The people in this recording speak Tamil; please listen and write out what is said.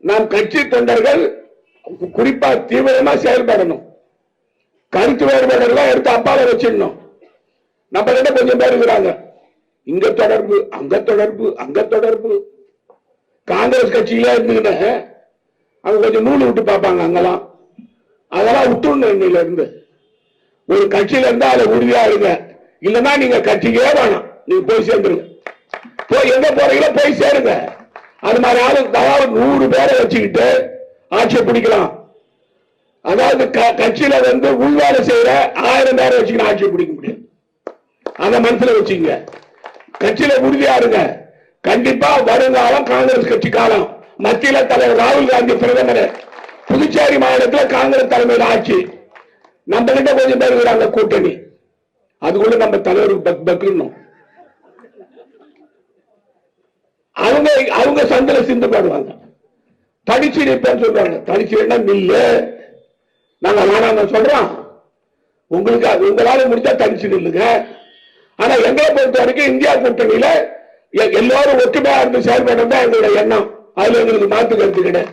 நாம் கட்சி தொண்டர்கள் குறிப்பா தீவிரமா செயல்படணும். கருத்து வேறுபாடுலாம் எடுத்து அப்பால வச்சிடணும். நம்ம கிட்ட கொஞ்சம் பேர் இருக்கிறாங்க, இங்க தொடர்பு அங்க தொடர்பு அங்க தொடர்பு. காங்கிரஸ் கட்சியில இருந்துக்கிட்ட அவங்க கொஞ்சம் நூல் விட்டு பார்ப்பாங்க, அங்கெல்லாம் அதெல்லாம் விட்டுணும். இன்னையில இருந்து ஒரு கட்சியில இருந்தா அதை உறுதியா இருங்க, இல்லைன்னா நீங்க கட்சிக்கே வேணாம், நீங்க போய் சேர்ந்துருங்க. போய் எங்க போறீங்களோ போய் சேருங்க. அது மாதிரி ஆளு அதாவது 100 பேரை வச்சுக்கிட்டு ஆட்சியை பிடிக்கலாம். அதாவது கட்சியில வந்து உள்வேலை செய்யற 1000 பேரை வச்சுக்கிட்டு ஆட்சியை பிடிக்க முடியும். அத மனசுல வச்சுங்க. கட்சியில உறுதியா இருங்க. கண்டிப்பா வருங்காலம் காங்கிரஸ் கட்சி காலம். மத்தியில தலைவர் ராகுல் காந்தி பிரதமர், புதுச்சேரி மாநிலத்தில் காங்கிரஸ் தலைமையில் ஆட்சி. நம்ம கிட்ட கொஞ்சம் பேர் இருக்கிறாங்க கூட்டணி, அதுக்குள்ள நம்ம தலைவருக்கு பக்கணும். அவங்க சந்தில சிந்து பாடுவாங்க, தனிச்சு நிற்பேன்னு சொல்றாங்க. தனிச்சு நில்லு, நாங்க வேணாம் சொல்றோம். உங்களுக்கு உங்களால முடிஞ்சா தனிச்சு நில்லுங்க. ஆனா எங்களை பொறுத்த வரைக்கும் இந்தியா கூட்டணியில எல்லாரும் ஒற்றுமையா இருந்து செயல்படுறது தான் எங்களுடைய எண்ணம். அதுல எங்களுக்கு மாற்று கருத்து கிடையாது.